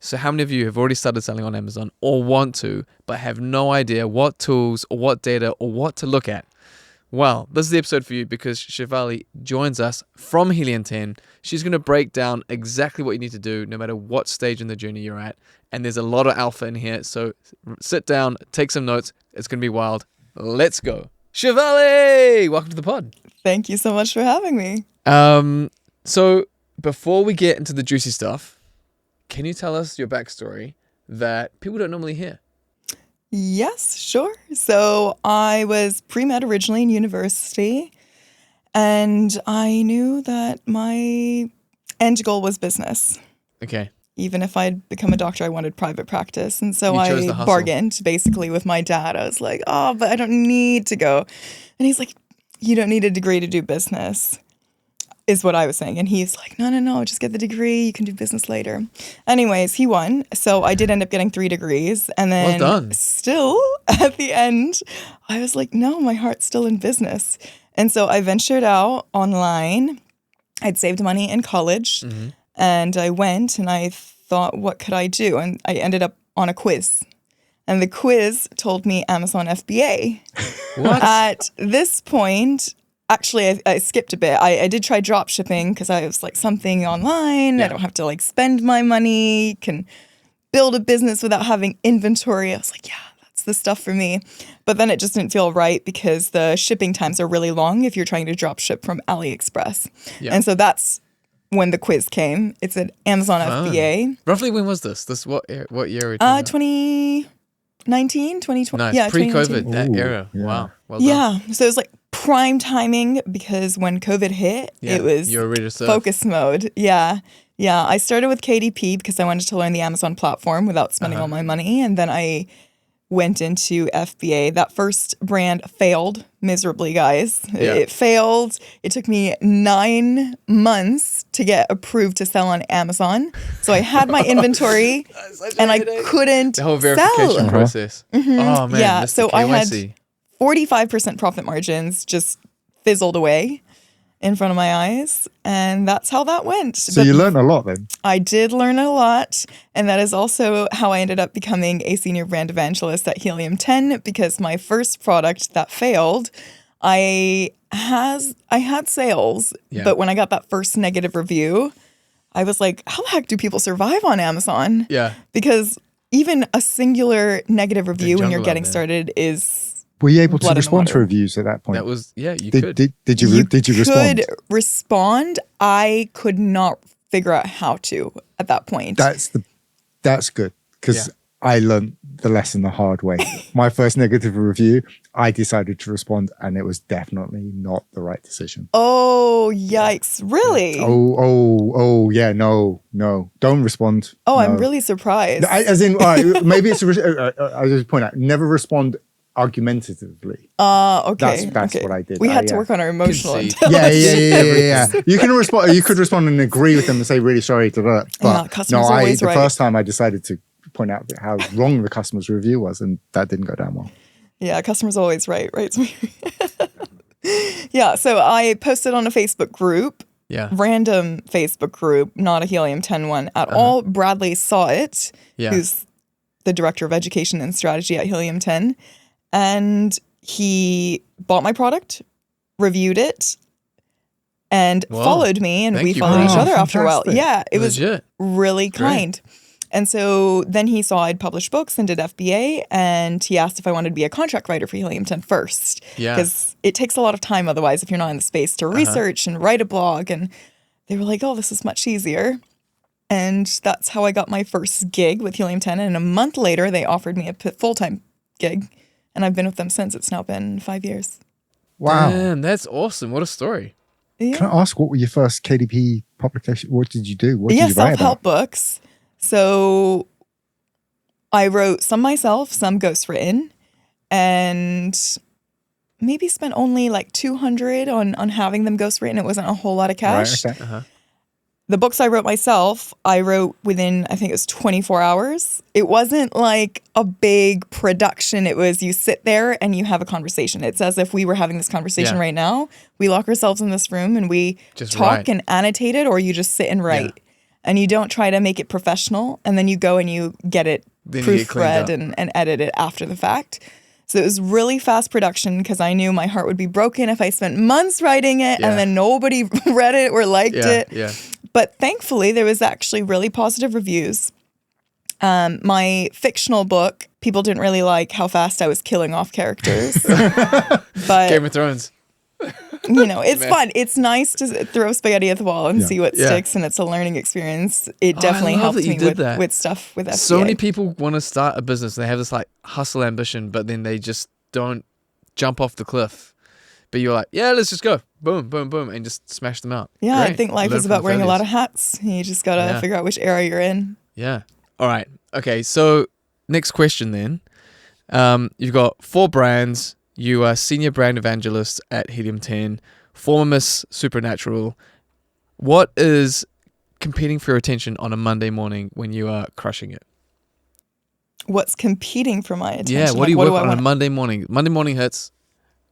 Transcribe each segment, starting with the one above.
So how many of you have already started selling on Amazon or want to, but have no idea what tools or what data or what to look at? Well, this is the episode for you because Shivali joins us from Helium 10. She's going to break down exactly what you need to do no matter what stage in the journey you're at. And there's a lot of alpha in here. So sit down, take some notes. It's going to be wild. Let's go. Shivali, welcome to the pod. Thank you so much for having me. So before we get into the juicy stuff, can you tell us your backstory that people don't normally hear? Yes, sure. So I was pre-med originally in university, and I knew that my end goal was business. Okay. Even if I'd become a doctor, I wanted private practice. And so You chose the I hustle. bargained basically with my dad. I was like, oh, but I don't need to go. And he's like, you don't need a degree to do business, is what I was saying. And he's like, no, just get the degree. You can do business later. Anyways, he won. So I did end up getting 3 degrees. And then Well done. still at the end, I was like, no, my heart's still in business. And so I ventured out online. I'd saved money in college. Mm-hmm. And I went and I thought, what could I do? And I ended up on a quiz. And the quiz told me Amazon FBA. What? At this point, actually, I skipped a bit. I did try drop shipping because I was like, something online. Yeah. I don't have to like spend my money, can build a business without having inventory. I was like, yeah, that's the stuff for me. But then it just didn't feel right because the shipping times are really long if you're trying to drop ship from AliExpress. Yeah. And so that's when the quiz came. It's at Amazon Fun. FBA. Roughly when was this? What year are we talking about? 2019, 2020. Nice. Yeah, Pre-COVID, 2019. that Ooh, era. yeah. Wow. Well done. Yeah. So it was like prime timing because when COVID hit, Yeah, it was you were ready to serve. focus mode. Yeah. Yeah. I started with KDP because I wanted to learn the Amazon platform without spending all my money. And then I went into FBA. That first brand failed miserably, guys. Yeah. It failed. It took me 9 months to get approved to sell on Amazon. So I had my inventory and I couldn't The whole verification sell. process. Oh, man. Yeah, Mr. so I had KYC. 45% profit margins just fizzled away in front of my eyes. And that's how that went. So But you learned a lot then. I did learn a lot. And that is also how I ended up becoming a senior brand evangelist at Helium 10 because my first product that failed, I had sales. Yeah. But when I got that first negative review, I was like, how the heck do people survive on Amazon? Yeah. Because even a singular negative review when you're jungle out getting there. started is Were you able to Blood in the respond to water. reviews at that point? That was, yeah, you could. Did you respond? could respond. I could not figure out how to at that point. That's good because Yeah. I learned the lesson the hard way. My first negative review, I decided to respond, and it was definitely not the right decision. Oh, yikes. Really? Yeah, no, don't respond. Oh, no. I'm really surprised. As in, all right, maybe it's. I'll just point out, never respond argumentatively. Okay. That's okay. what I did. We had to yeah. work on our emotional Concede. intelligence. Yeah. You can respond. You could respond and agree with them and say, "Really sorry to that." Yeah, But customer's no, always the right. first time I decided to point out how wrong the customer's review was, and that didn't go down well. Yeah, customer's always right? Yeah, so I posted on a Facebook group, Yeah. random Facebook group, not a Helium 10 one at all. Bradley saw it, Yeah. who's the director of education and strategy at Helium 10. And he bought my product, reviewed it, and Whoa. followed me. And Thank we you, followed each Brad. other after a while. Fantastic. Yeah, it was Legit. really Great. kind. And so then he saw I'd published books and did FBA. And he asked if I wanted to be a contract writer for Helium 10 first. Yeah. Because it takes a lot of time otherwise if you're not in the space to research and write a blog. And they were like, oh, this is much easier. And that's how I got my first gig with Helium 10. And a month later, they offered me a full-time gig. And I've been with them since. It's now been 5 years. Wow. Damn, that's awesome. What a story. Yeah, Can I ask, what were your first KDP publication? What did you do? What did you write self-help about? books. So I wrote some myself, some ghostwritten, and maybe spent only like $200 on having them ghostwritten. It wasn't a whole lot of cash. Right, okay. The books I wrote myself, I wrote within, I think it was 24 hours. It wasn't like a big production. It was you sit there and you have a conversation. It's as if we were having this conversation Yeah. right now. We lock ourselves in this room and we Just talk write. and annotate it, or you just sit and write. and you don't try to make it professional, and then you go and you get it Then you get cleaned proofread up. and edit it after the fact. So it was really fast production because I knew my heart would be broken if I spent months writing it Yeah. and then nobody read it or liked it. Yeah. But thankfully, there was actually really positive reviews. My fictional book, people didn't really like how fast I was killing off characters. But, Game of Thrones. it's fun. It's nice to throw spaghetti at the wall and see what Yeah. sticks, and it's a learning experience. It I definitely love helped that you me did that. with stuff with FBA. So many people want to start a business. They have this like hustle ambition, but then they just don't jump off the cliff. But you're like, yeah, let's just go. Boom, boom, boom, and just smash them out. Yeah, I Great. think life Learn is from about wearing a lot failures. of hats. You just got to Yeah. figure out which era you're in. Yeah. All right. Okay. So next question then. You've got 4 brands. You are senior brand evangelist at Helium 10, former Miss Supernatural. What is competing for your attention on a Monday morning when you are crushing it? What's competing for my attention? Yeah. What Like, do you work I on want? a Monday morning? Monday morning hits.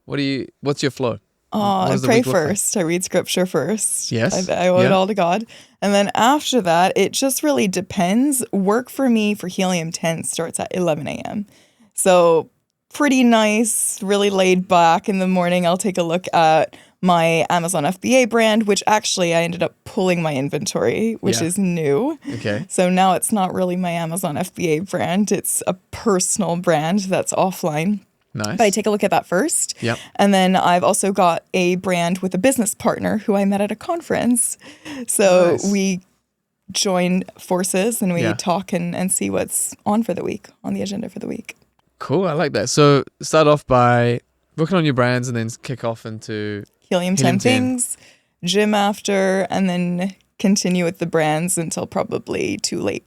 What's your flow? What I does the pray week look like? first. I read scripture first. Yes. I owe it Yeah. all to God. And then after that, it just really depends. Work for me for Helium 10 starts at 11 a.m. So pretty nice, really laid back in the morning. I'll take a look at my Amazon FBA brand, which actually I ended up pulling my inventory, which Yeah. is new. Okay. So now it's not really my Amazon FBA brand. It's a personal brand that's offline. Nice. But I take a look at that first. Yep. And then I've also got a brand with a business partner who I met at a conference. So Nice. we join forces and we Yeah. talk and see what's on for the week, on the agenda for the week. Cool. I like that. So start off by working on your brands and then kick off into Helium 10 Helium 10. things, gym after, and then continue with the brands until probably too late.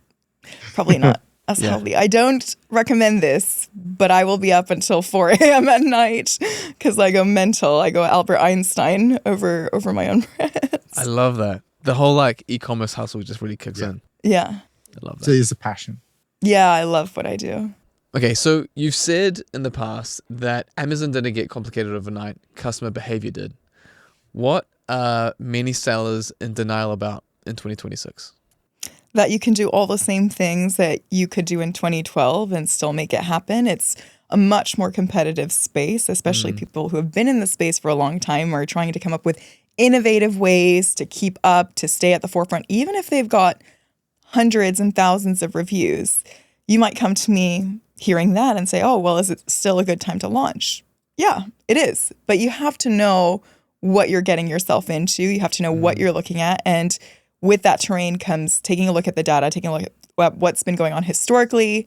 Probably not as Yeah. healthy. I don't recommend this, but I will be up until 4 a.m. at night because I go mental. I go Albert Einstein over my own brands. I love that. The whole like e-commerce hustle just really kicks in. Yeah. I love that. So it's a passion. Yeah, I love what I do. Okay, so you've said in the past that Amazon didn't get complicated overnight, customer behavior did. What are many sellers in denial about in 2026? That you can do all the same things that you could do in 2012 and still make it happen. It's a much more competitive space, especially people who have been in the space for a long time are trying to come up with innovative ways to keep up, to stay at the forefront, even if they've got hundreds and thousands of reviews. You might come to me hearing that and say, oh, well, is it still a good time to launch? Yeah, it is. But you have to know what you're getting yourself into. You have to know what you're looking at. And with that terrain comes taking a look at the data, taking a look at what's been going on historically,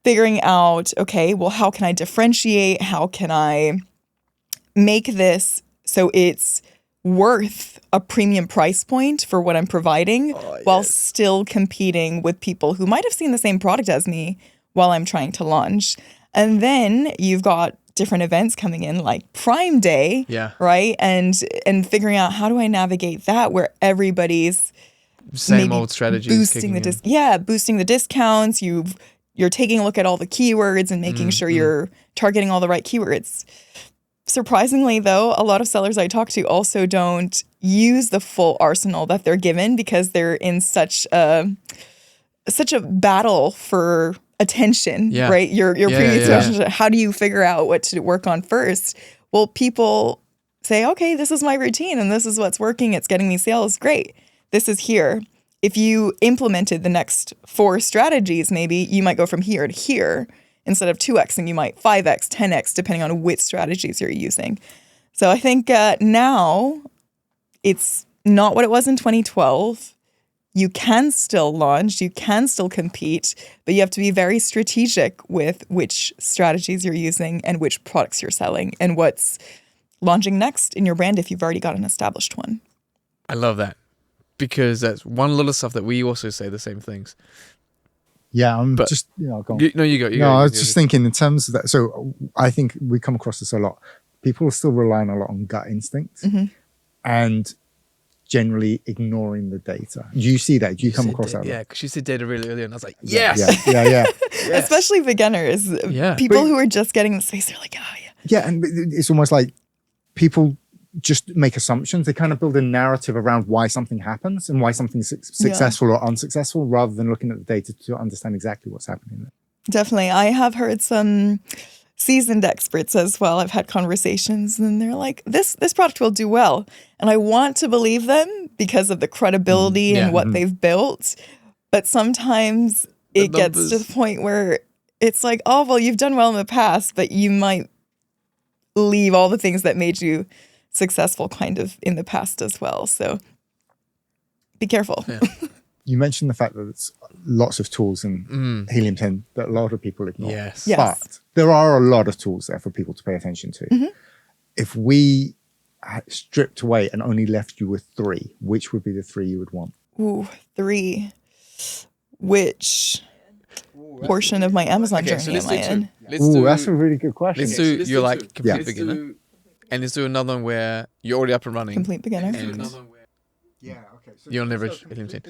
figuring out, okay, well, how can I differentiate? How can I make this so it's worth a premium price point for what I'm providing while still competing with people who might have seen the same product as me while I'm trying to launch. And then you've got different events coming in like Prime Day, Yeah. right? And figuring out how do I navigate that where everybody's Same maybe old strategies boosting kicking the in. boosting the discounts. You're taking a look at all the keywords and making sure you're targeting all the right keywords. Surprisingly, though, a lot of sellers I talk to also don't use the full arsenal that they're given because they're in such a battle for attention, Yeah. right? Your previous yeah. question, how do you figure out what to work on first? Well, people say, okay, this is my routine and this is what's working. It's getting me sales. Great. This is here. If you implemented the next 4 strategies, maybe you might go from here to here. Instead of 2xing, you might 5x, 10x, depending on which strategies you're using. So I think now it's not what it was in 2012. You can still launch, you can still compete, but you have to be very strategic with which strategies you're using and which products you're selling and what's launching next in your brand if you've already got an established one. I love that because that's one little stuff that we also say the same things. Yeah, I'm But- just, go on. You go. You No, go, I you was go. just thinking in terms of that. So I think we come across this a lot. People are still relying a lot on gut instinct and generally ignoring the data. Do you see that? Do you come across that? Yeah, because she said data really early and I was like, Yeah, yes. yeah. Especially beginners. Yeah. People But- who are just getting in the space, they're like, oh, yeah. Yeah, and it's almost like people just make assumptions. They kind of build a narrative around why something happens and why something's successful or unsuccessful, rather than looking at the data to understand exactly what's happening there. Definitely. I have heard some seasoned experts as well. I've had conversations and they're like, this product will do well. And I want to believe them because of the credibility and what they've built. But sometimes it gets to the point where it's like, oh, well, you've done well in the past, but you might leave all the things that made you successful kind of in the past as well. So be careful. Yeah. You mentioned the fact that there's lots of tools in Helium 10 that a lot of people ignore. Yes. But there are a lot of tools there for people to pay attention to. If we stripped away and only left you with 3, which would be the 3 you would want? Ooh, 3. Which portion of my Amazon journey am I in? That's a really good question. Let's do you're like complete beginner. And let's do another one where you're already up and running. Complete beginner. And okay. So you're on leverage Helium 10.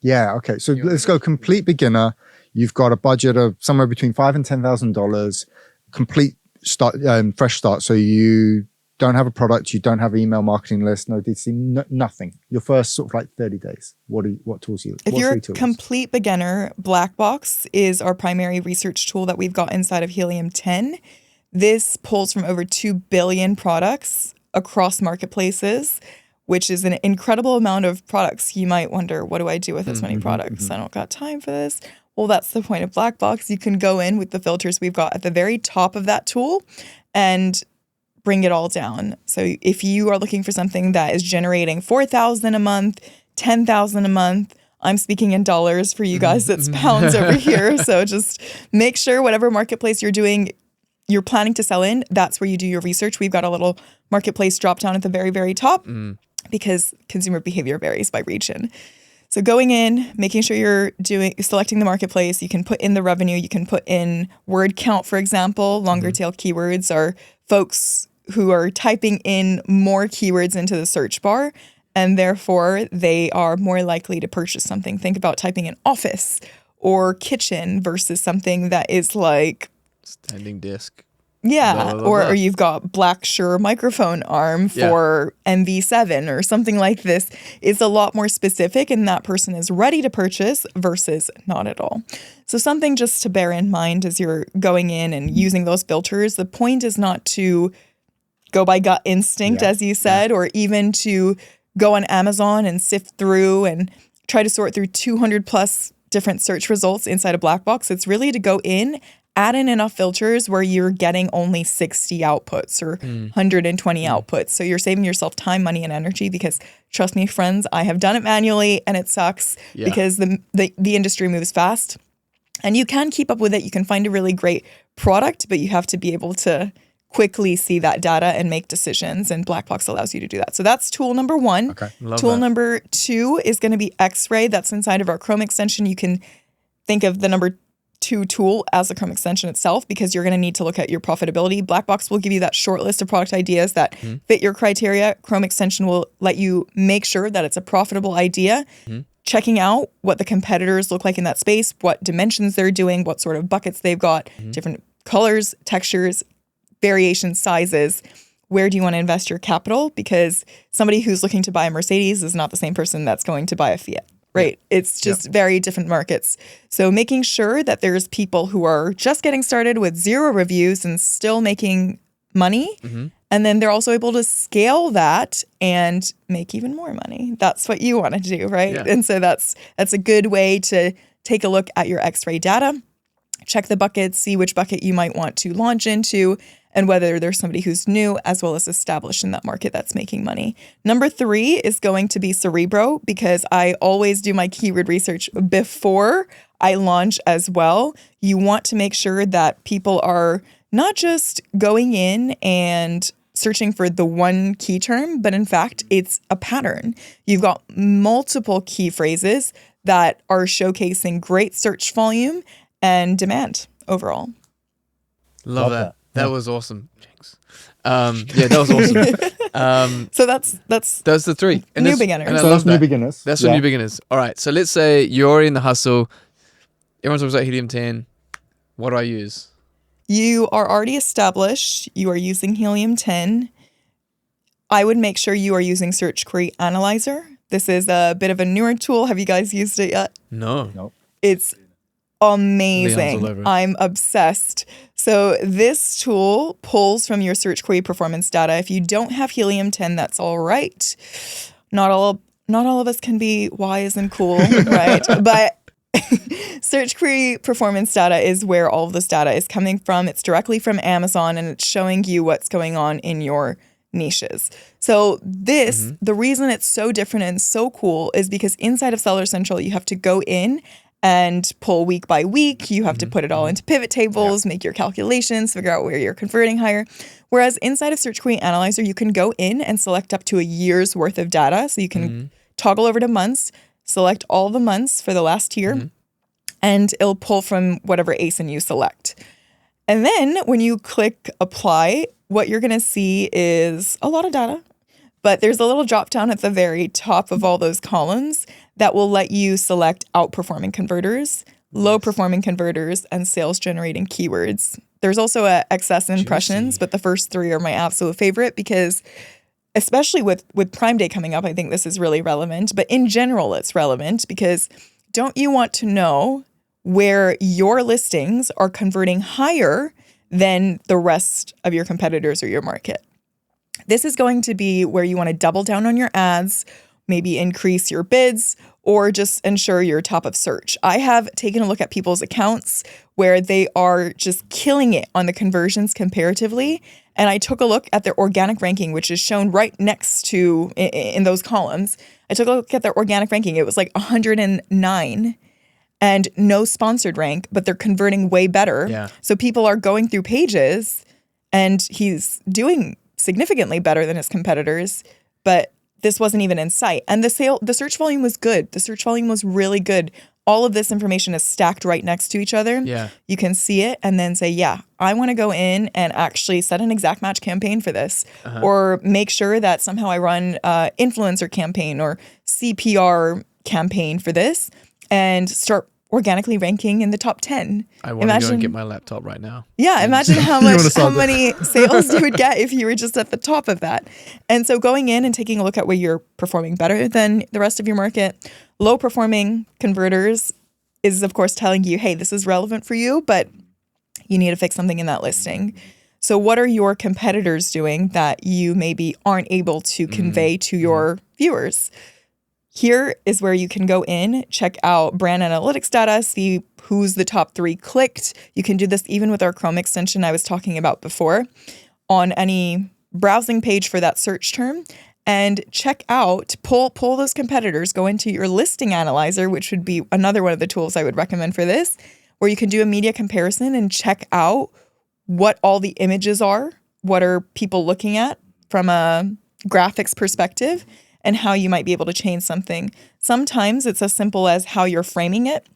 Yeah, okay. So let's go complete beginner. You've got a budget of somewhere between $5,000 and $10,000. Complete start, fresh start. So you don't have a product, you don't have an email marketing list, no DTC, nothing. Your first sort of like 30 days. What tools you? If you're a complete beginner, Blackbox is our primary research tool that we've got inside of Helium 10. This pulls from over 2 billion products across marketplaces, which is an incredible amount of products. You might wonder, what do I do with this many products? I don't got time for this. Well, that's the point of Blackbox. You can go in with the filters we've got at the very top of that tool and bring it all down. So if you are looking for something that is generating $4,000 a month, $10,000 a month, I'm speaking in dollars for you guys. It's pounds over here. So just make sure whatever marketplace you're planning to sell in, that's where you do your research. We've got a little marketplace drop down at the very, very top because consumer behavior varies by region. So going in, making sure you're selecting the marketplace, you can put in the revenue, you can put in word count, for example. Longer tail keywords are folks who are typing in more keywords into the search bar, and therefore they are more likely to purchase something. Think about typing in office or kitchen versus something that is like standing desk. Yeah, Blah, blah, blah, blah. Or you've got Black Shure microphone arm for MV7 or something like this. It's a lot more specific and that person is ready to purchase versus not at all. So something just to bear in mind as you're going in and using those filters. The point is not to go by gut instinct, as you said, or even to go on Amazon and sift through and try to sort through 200 plus different search results inside a Blackbox. It's really to go in, add in enough filters where you're getting only 60 outputs or 120 outputs. So you're saving yourself time, money, and energy because trust me, friends, I have done it manually and it sucks because the industry moves fast. And you can keep up with it. You can find a really great product, but you have to be able to quickly see that data and make decisions. And Blackbox allows you to do that. So that's tool number 1. Okay. Tool number 2 is going to be X-Ray. That's inside of our Chrome extension. You can think of the number 2 tool as the Chrome extension itself because you're going to need to look at your profitability. Blackbox will give you that short list of product ideas that fit your criteria. Chrome extension will let you make sure that it's a profitable idea. Checking out what the competitors look like in that space, what dimensions they're doing, what sort of buckets they've got, different colors, textures, variation sizes. Where do you want to invest your capital? Because somebody who's looking to buy a Mercedes is not the same person that's going to buy a Fiat. Right. It's just very different markets. So making sure that there's people who are just getting started with 0 reviews and still making money. And then they're also able to scale that and make even more money. That's what you want to do, right? Yeah. And so that's a good way to take a look at your X-ray data, check the buckets, see which bucket you might want to launch into, and whether there's somebody who's new as well as established in that market that's making money. Number 3 is going to be Cerebro because I always do my keyword research before I launch as well. You want to make sure that people are not just going in and searching for the one key term, but in fact, it's a pattern. You've got multiple key phrases that are showcasing great search volume and demand overall. Love that. That was awesome, Jinx. That was awesome. So that's the 3. And new beginners. And I So love that's new that. beginners. That's for new beginners. All right. So let's say you're already in the hustle. Everyone talks about Helium 10. What do I use? You are already established. You are using Helium 10. I would make sure you are using Search Query Analyzer. This is a bit of a newer tool. Have you guys used it yet? No. Nope. It's Leon's all amazing. over it. I'm obsessed. So this tool pulls from your search query performance data. If you don't have Helium 10, that's all right. Not all of us can be wise and cool, right? But search query performance data is where all of this data is coming from. It's directly from Amazon, and it's showing you what's going on in your niches. So this, the reason it's so different and so cool is because inside of Seller Central, you have to go in and pull week by week. You have to put it all into pivot tables, make your calculations, figure out where you're converting higher. Whereas inside of Search Query Analyzer, you can go in and select up to a year's worth of data. So you can toggle over to months, select all the months for the last year, and it'll pull from whatever ASIN you select. And then when you click apply, what you're going to see is a lot of data, but there's a little drop down at the very top of all those columns that will let you select outperforming converters, low performing converters, and sales generating keywords. There's also a excess impressions, but the first three are my absolute favorite because especially with Prime Day coming up, I think this is really relevant. But in general, it's relevant because don't you want to know where your listings are converting higher than the rest of your competitors or your market? This is going to be where you want to double down on your ads, maybe increase your bids, or just ensure you're top of search. I have taken a look at people's accounts where they are just killing it on the conversions comparatively. And I took a look at their organic ranking, which is shown right next to in those columns. I took a look at their organic ranking. It was like 109 and no sponsored rank, but they're converting way better. Yeah. So people are going through pages and he's doing significantly better than his competitors, but this wasn't even in sight. And the search volume was good. The search volume was really good. All of this information is stacked right next to each other. Yeah. You can see it and then say, yeah, I want to go in and actually set an exact match campaign for this, or make sure that somehow I run influencer campaign or CPR campaign for this and start organically ranking in the top 10. I want to go and get my laptop right now. Yeah, imagine how many sales you would get if you were just at the top of that. And so going in and taking a look at where you're performing better than the rest of your market, low performing converters is of course telling you, hey, this is relevant for you, but you need to fix something in that listing. So what are your competitors doing that you maybe aren't able to convey to your viewers? Here is where you can go in, check out brand analytics data, see who's the top 3 clicked. You can do this even with our Chrome extension I was talking about before on any browsing page for that search term, and check out, pull those competitors, go into your listing analyzer, which would be another one of the tools I would recommend for this, where you can do a media comparison and check out what all the images are, what are people looking at from a graphics perspective, and how you might be able to change something. Sometimes it's as simple as how you're framing it.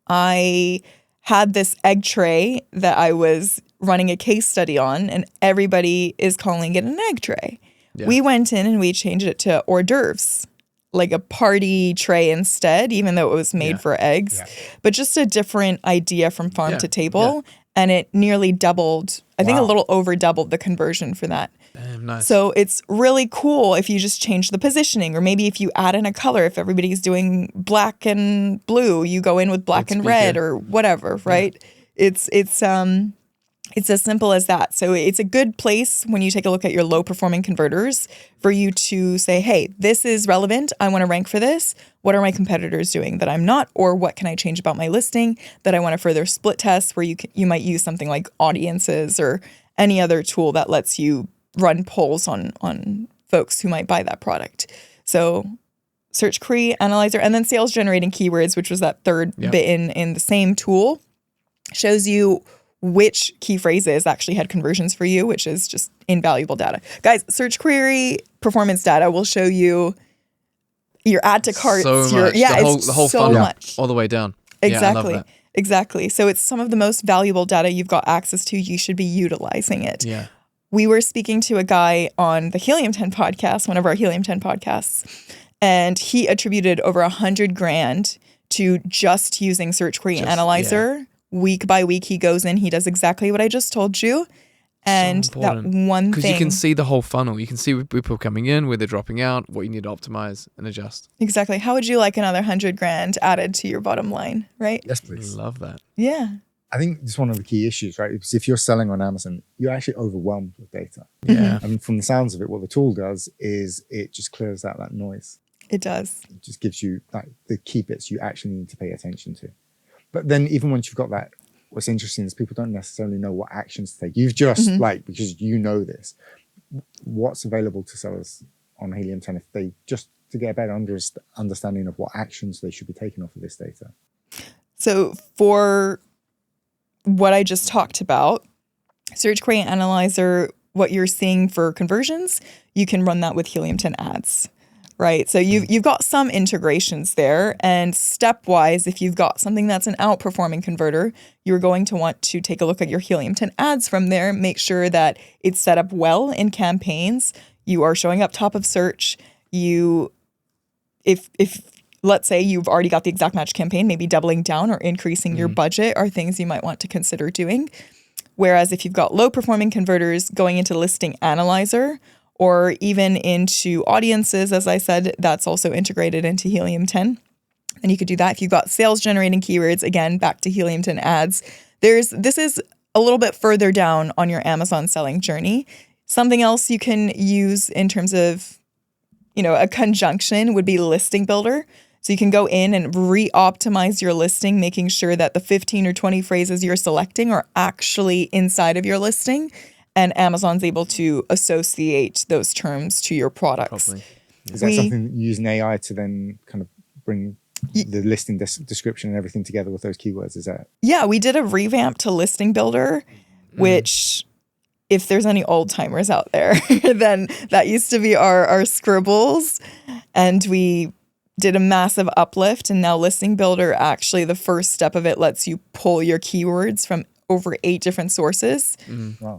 I had this egg tray that I was running a case study on, and everybody is calling it an egg tray. Yeah. We went in and we changed it to hors d'oeuvres, like a party tray instead, even though it was made for eggs, but just a different idea from farm to table. And it nearly doubled, I think a little over doubled the conversion for that. Damn, nice. So it's really cool if you just change the positioning, or maybe if you add in a color. If everybody's doing black and blue, you go in with black and red or whatever, right? It's as simple as that. So it's a good place when you take a look at your low performing converters for you to say, hey, this is relevant. I want to rank for this. What are my competitors doing that I'm not? Or what can I change about my listing that I want to further split test, where you might use something like audiences or any other tool that lets you run polls on folks who might buy that product. So search query analyzer, and then sales generating keywords, which was that third bit in the same tool, shows you which key phrases actually had conversions for you, which is just invaluable data. Guys, search query performance data will show you your add to carts. So much. The whole so funnel much. All the way down. Exactly. Yeah, I love that. Exactly. So it's some of the most valuable data you've got access to. You should be utilizing it. Yeah. We were speaking to a guy on the Helium 10 podcast, one of our Helium 10 podcasts, and he attributed over $100,000 to just using search query analyzer. Week by week, he goes in, he does exactly what I just told you, And So that important. one Because you thing, can see the whole funnel. You can see where people coming in, where they're dropping out, what you need to optimize and adjust. exactly. How would you like another 100 grand added to your bottom line, right? Yes, please. Love that. Yeah. I think it's one of the key issues, right? Because if you're selling on Amazon, you're actually overwhelmed with data. Yeah. And from the sounds of it, what the tool does is it just clears out that noise. It does. It just gives you like the key bits you actually need to pay attention to. But then even once you've got that, what's interesting is people don't necessarily know what actions to take. You've just because you know this, what's available to sellers on Helium 10 if they just to get a better understanding of what actions they should be taking off of this data. So for what I just talked about, Search Query Analyzer, what you're seeing for conversions, you can run that with Helium 10 ads, right? So you've got some integrations there, and stepwise, if you've got something that's an outperforming converter, you're going to want to take a look at your Helium 10 ads from there, make sure that it's set up well in campaigns, you are showing up top of search, if let's say you've already got the exact match campaign, maybe doubling down or increasing your budget are things you might want to consider doing. Whereas if you've got low performing converters, going into Listing Analyzer or even into audiences, as I said, that's also integrated into Helium 10. And you could do that. If you've got sales generating keywords, again, back to Helium 10 ads. This is a little bit further down on your Amazon selling journey. Something else you can use in terms of, a conjunction would be Listing Builder. So you can go in and re-optimize your listing, making sure that the 15 or 20 phrases you're selecting are actually inside of your listing, and Amazon's able to associate those terms to your products. Probably. Is that something that you use an AI to then kind of bring the listing description and everything together with those keywords? Is that? Yeah, we did a revamp to Listing Builder, which if there's any old timers out there, then that used to be our scribbles, and we did a massive uplift, and now Listing Builder, actually the first step of it lets you pull your keywords from over 8 different sources,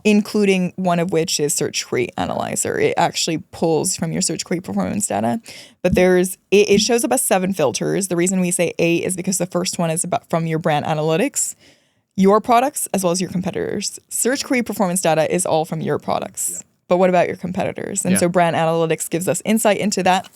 including one of which is Search Query Analyzer. It actually pulls from your Search Query performance data, but it shows up as 7 filters. The reason we say 8 is because the first one is from your brand analytics, your products, as well as your competitors. Search Query performance data is all from your products, but what about your competitors? And so brand analytics gives us insight into that.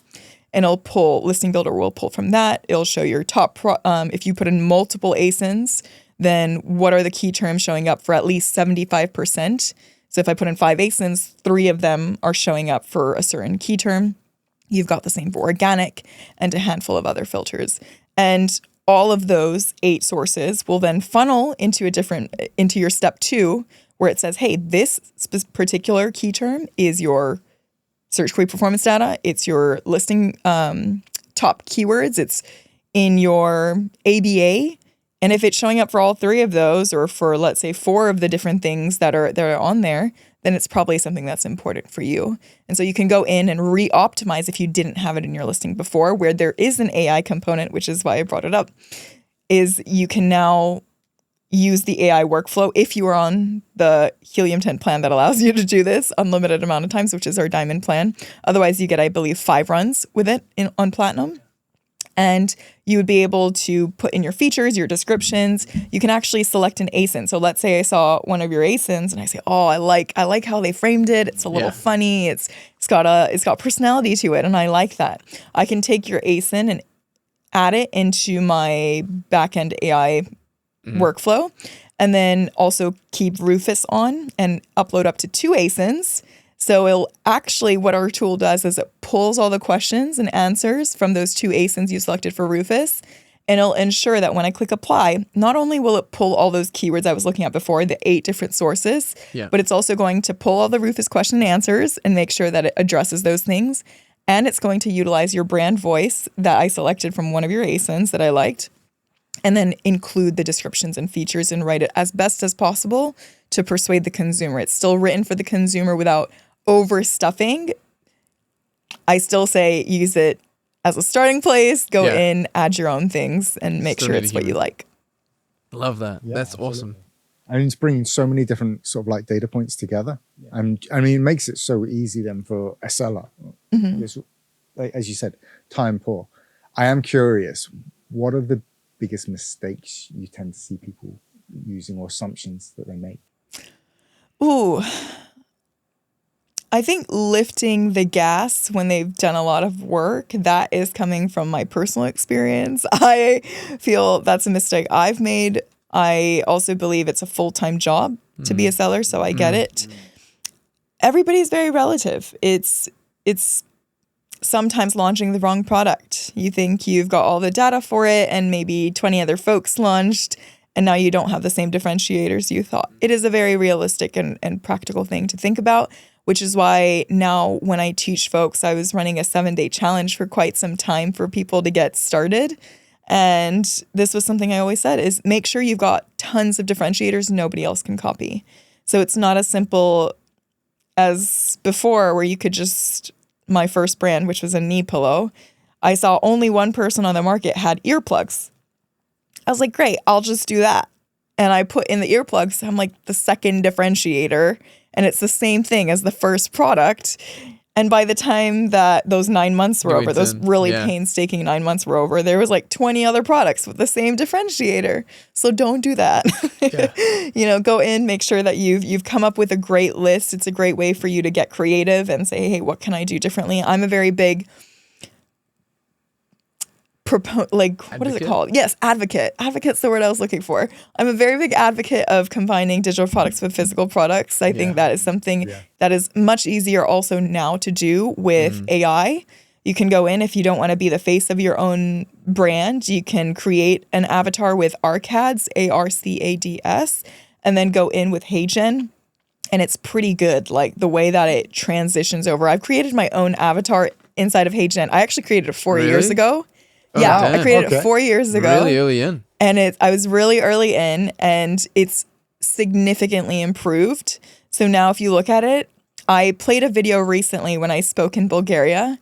And Listing Builder will pull from that. It'll show your top, if you put in multiple ASINs, then what are the key terms showing up for at least 75%? So if I put in 5 ASINs, 3 of them are showing up for a certain key term. You've got the same for organic and a handful of other filters. And all of those 8 sources will then funnel into your step 2, where it says, hey, this particular key term is your Search Query performance data, it's your listing top keywords, it's in your ABA, and if it's showing up for all 3 of those, or for let's say 4 of the different things that are on there, then it's probably something that's important for you. And so you can go in and re-optimize if you didn't have it in your listing before, where there is an AI component, which is why I brought it up, is you can now use the AI workflow if you are on the Helium 10 plan that allows you to do this unlimited amount of times, which is our diamond plan. Otherwise, you get, I believe, 5 runs with it on platinum. And you would be able to put in your features, your descriptions. You can actually select an ASIN. So let's say I saw one of your ASINs and I say, oh, I like how they framed it. It's a little funny. It's got personality to it, and I like that. I can take your ASIN and add it into my backend AI workflow, and then also keep Rufus on and upload up to 2 ASINs. So it'll actually, what our tool does is it pulls all the questions and answers from those 2 ASINs you selected for Rufus, and it'll ensure that when I click apply, not only will it pull all those keywords I was looking at before, the 8 different sources, but it's also going to pull all the Rufus question and answers and make sure that it addresses those things. And it's going to utilize your brand voice that I selected from one of your ASINs that I liked, and then include the descriptions and features and write it as best as possible to persuade the consumer. It's still written for the consumer without overstuffing. I still say use it as a starting place, go in, add your own things, and make sure it's what you like. Love that. Yeah, That's absolutely. awesome. And it's bringing so many different sort of like data points together. And I mean, it makes it so easy then for a seller. Because, like, as you said, time poor. I am curious, what are the biggest mistakes you tend to see people using or assumptions that they make? Ooh, I think lifting the gas when they've done a lot of work, that is coming from my personal experience. I feel that's a mistake I've made. I also believe it's a full-time job to be a seller, so I get it. Everybody's very relative. It's sometimes launching the wrong product. You think you've got all the data for it and maybe 20 other folks launched, and now you don't have the same differentiators you thought. It is a very realistic and practical thing to think about, which is why now when I teach folks, I was running a 7-day challenge for quite some time for people to get started. And this was something I always said is make sure you've got tons of differentiators nobody else can copy. So it's not as simple as before where you could just, my first brand, which was a knee pillow, I saw only one person on the market had earplugs. I was like, great, I'll just do that. And I put in the earplugs, I'm like the second differentiator, and it's the same thing as the first product. And by the time that those 9 months were over, those really painstaking 9 months were over, there was like 20 other products with the same differentiator. So don't do that. Go in, make sure that you've come up with a great list. It's a great way for you to get creative and say, hey, what can I do differently? I'm a very big what is it called? Yes, advocate. Advocate's the word I was looking for. I'm a very big advocate of combining digital products with physical products. I think that is something that is much easier also now to do with AI. You can go in if you don't want to be the face of your own brand. You can create an avatar with ARCADS, ARCADS, and then go in with HeyGen. And it's pretty good, like the way that it transitions over. I've created my own avatar inside of HeyGen. I actually created it 4 years ago. I created it 4 years ago. Really early in. And I was really early in, and it's significantly improved. So now if you look at it, I played a video recently when I spoke in Bulgaria,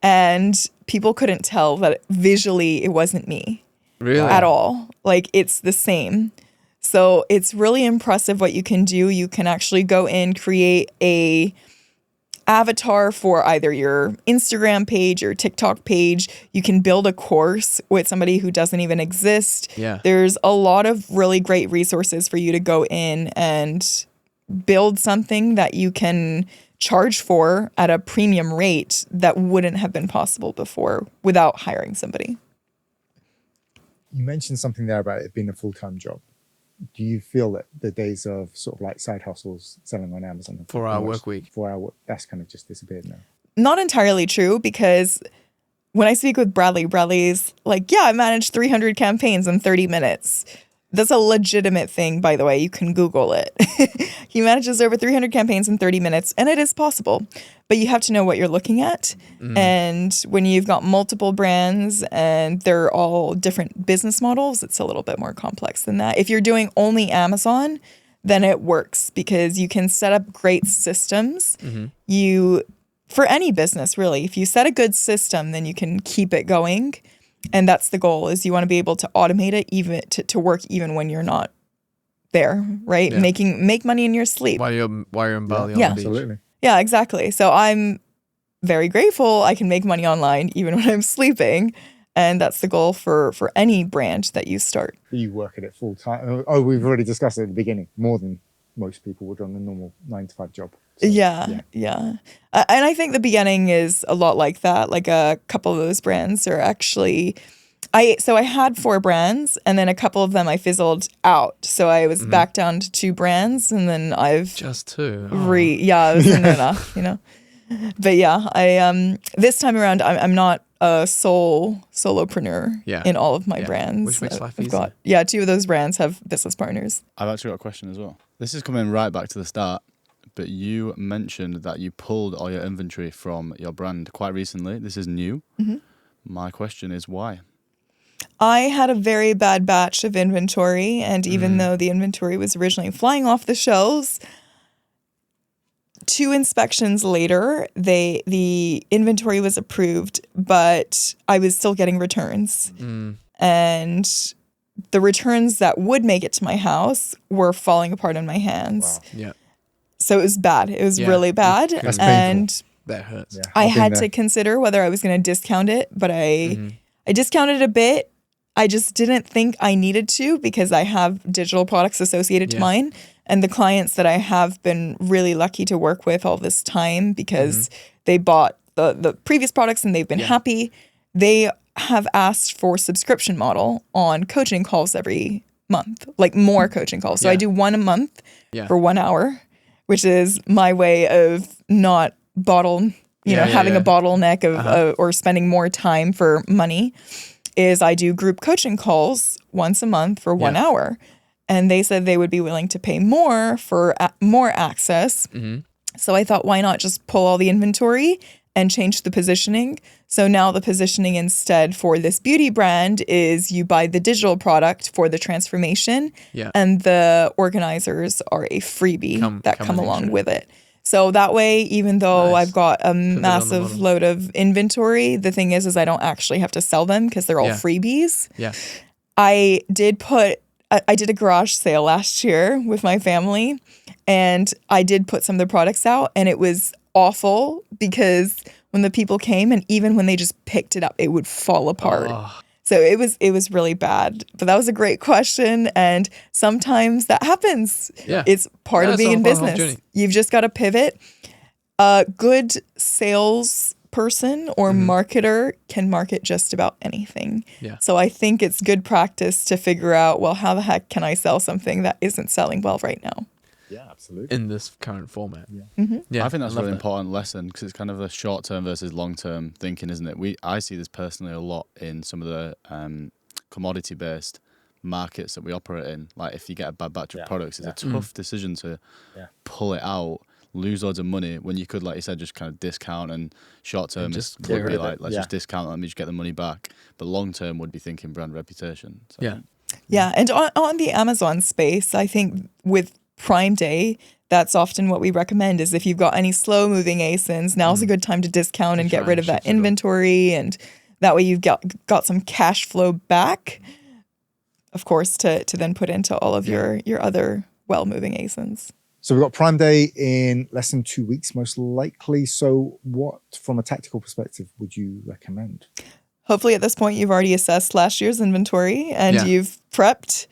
and people couldn't tell that visually it wasn't me. Really? At all. Like, it's the same. So it's really impressive what you can do. You can actually go in, create a avatar for either your Instagram page or TikTok page. You can build a course with somebody who doesn't even exist. Yeah. There's a lot of really great resources for you to go in and build something that you can charge for at a premium rate that wouldn't have been possible before without hiring somebody. You mentioned something there about it being a full-time job. Do you feel that the days of sort of like side hustles selling on Amazon, 4-hour work week, that's kind of just disappeared now? Not entirely true, because when I speak with Bradley's like, I managed 300 campaigns in 30 minutes. That's a legitimate thing, by the way. You can Google it. He manages over 300 campaigns in 30 minutes, and it is possible. But you have to know what you're looking at. And when you've got multiple brands and they're all different business models, it's a little bit more complex than that. If you're doing only Amazon, then it works because you can set up great systems. For any business, really, if you set a good system, then you can keep it going. And that's the goal, is you want to be able to automate it even to work even when you're not there, right? Yeah. Make money in your sleep. While you're in Bali on the beach. Absolutely. Yeah, exactly. So I'm very grateful I can make money online even when I'm sleeping. And that's the goal for any brand that you start. You work at it full time. Oh, we've already discussed it at the beginning, more than most people would on a normal 9-to-5 job. So, yeah. And I think the beginning is a lot like that. Like a couple of those brands are actually, I had 4 brands, and then a couple of them I fizzled out. So I was back down to 2 brands, and then I've just 2. it wasn't enough, But I this time around I'm not a solopreneur in all of my brands. Which makes life easier. 2 of those brands have business partners. I've actually got a question as well. This is coming right back to the start, but you mentioned that you pulled all your inventory from your brand quite recently. This is new. My question is why? I had a very bad batch of inventory, and even though the inventory was originally flying off the shelves, 2 inspections later, the inventory was approved, but I was still getting returns. And the returns that would make it to my house were falling apart in my hands. Wow. Yeah. So it was bad. It was really bad. That's and painful. That hurts. I had to consider whether I was going to discount it, but I discounted a bit, I just didn't think I needed to because I have digital products associated to mine. And the clients that I have been really lucky to work with all this time because they bought the previous products and they've been happy. They have asked for subscription model on coaching calls every month, like more coaching calls. So I do one a month for 1 hour, which is my way of not having a bottleneck of or spending more time for money. Is I do group coaching calls once a month for 1 hour. And they said they would be willing to pay more for more access. So I thought, why not just pull all the inventory and change the positioning? So now the positioning instead for this beauty brand is you buy the digital product for the transformation and the organizers are a freebie that come along with it. So that way, even though I've got a massive load of inventory, the thing is I don't actually have to sell them because they're all freebies. Yeah. I did a garage sale last year with my family, and I did put some of the products out, and it was awful because when the people came and even when they just picked it up, it would fall apart. Oh. So it was really bad. But that was a great question, and sometimes that happens. Yeah. It's part of being in business. You've just got to pivot. A good sales person or marketer can market just about anything. Yeah. So I think it's good practice to figure out, well, how the heck can I sell something that isn't selling well right now? Yeah, absolutely. In this current format. I think that's a really important lesson because it's kind of a short-term versus long-term thinking, isn't it? I see this personally a lot in some of the commodity-based markets that we operate in. Like if you get a bad batch of products, it's a tough decision to pull it out, lose loads of money when you could, like you said, just kind of discount, and short-term just would be like, let's just discount, let me just get the money back. But long-term would be thinking brand reputation. So. Yeah, and on the Amazon space, I think with Prime Day, that's often what we recommend is if you've got any slow moving ASINs, now's a good time to discount and get rid of that inventory, and that way you've got some cash flow back, of course, to then put into all of your other well moving ASINs. So we've got Prime Day in less than 2 weeks, most likely. So what, from a tactical perspective, would you recommend? Hopefully at this point you've already assessed last year's inventory and you've prepped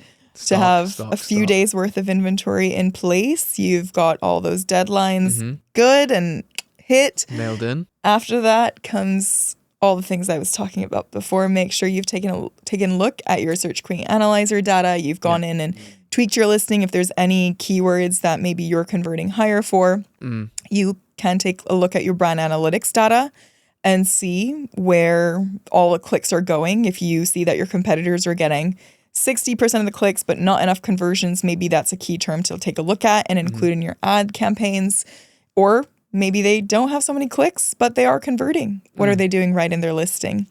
to have a few days worth of inventory in place. You've got all those deadlines good and hit. Nailed in. After that comes all the things I was talking about before. Make sure you've taken a look at your Search Query Analyzer data. You've gone in and tweaked your listing. If there's any keywords that maybe you're converting higher for, you can take a look at your brand analytics data and see where all the clicks are going. If you see that your competitors are getting 60% of the clicks, but not enough conversions, maybe that's a key term to take a look at and include in your ad campaigns. Or maybe they don't have so many clicks, but they are converting. What are they doing right in their listing?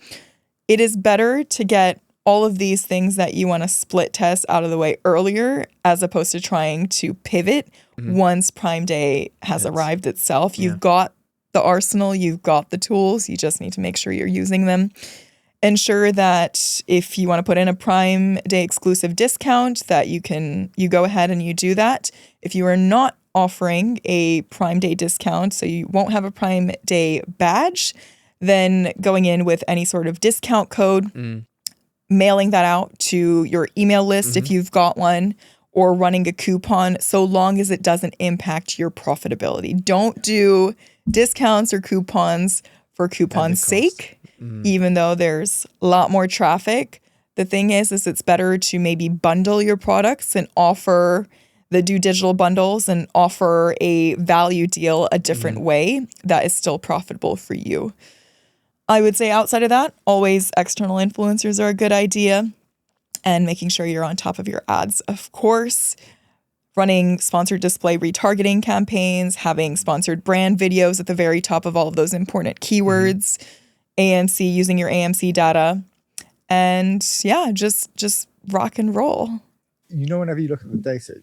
It is better to get all of these things that you want to split test out of the way earlier, as opposed to trying to pivot once Prime Day has arrived itself. You've got the arsenal, you've got the tools, you just need to make sure you're using them. Ensure that if you want to put in a Prime Day exclusive discount, that you go ahead and you do that. If you are not offering a Prime Day discount, so you won't have a Prime Day badge, then going in with any sort of discount code, mailing that out to your email list if you've got one, or running a coupon, so long as it doesn't impact your profitability. Don't do discounts or coupons for coupon's sake, even though there's a lot more traffic. The thing is it's better to maybe bundle your products and do digital bundles and offer a value deal a different way that is still profitable for you. I would say outside of that, always external influencers are a good idea, and making sure you're on top of your ads, of course. Running sponsored display retargeting campaigns, having sponsored brand videos at the very top of all of those important keywords, AMC, using your AMC data, and just rock and roll. Whenever you look at the data,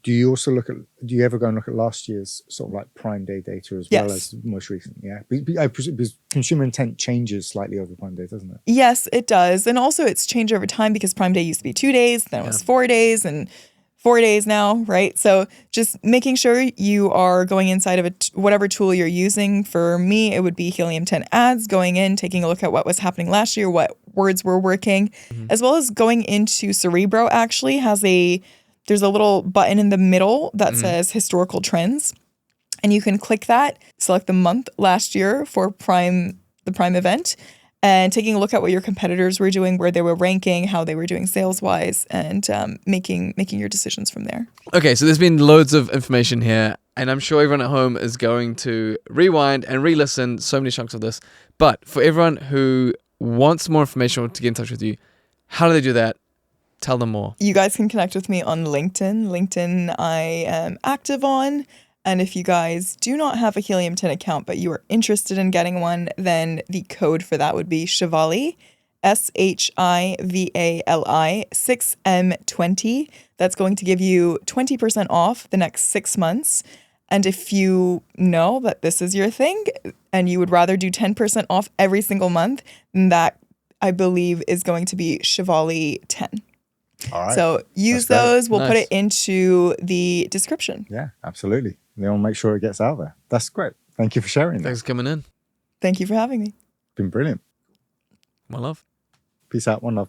do you ever go and look at last year's sort of like Prime Day data as well as most recent? Yeah, I presume because consumer intent changes slightly over Prime Day, doesn't it? Yes, it does, and also it's changed over time because Prime Day used to be 2 days, then it was 4 days, and 4 days now, right? So just making sure you are going inside of whatever tool you're using. For me, it would be Helium 10 ads, going in, taking a look at what was happening last year, what words were working, as well as going into Cerebro actually there's a little button in the middle that says historical trends. And you can click that, select the month last year for the Prime event, and taking a look at what your competitors were doing, where they were ranking, how they were doing sales-wise, and making your decisions from there. Okay, so there's been loads of information here, and I'm sure everyone at home is going to rewind and re-listen so many chunks of this. But for everyone who wants more information or to get in touch with you, how do they do that? Tell them more. You guys can connect with me on LinkedIn. LinkedIn I am active on. And if you guys do not have a Helium 10 account, but you are interested in getting one, then the code for that would be Shivali, SHIVALI 6M20. That's going to give you 20% off the next 6 months. And if you know that this is your thing and you would rather do 10% off every single month, then that, I believe, is going to be Shivali 10. All right. So use those. We'll put it into the description. Yeah, absolutely. They'll make sure it gets out there. That's great. Thank you for sharing Thanks that. for coming in. Thank you for having me. Been brilliant. One love. Peace out. One love.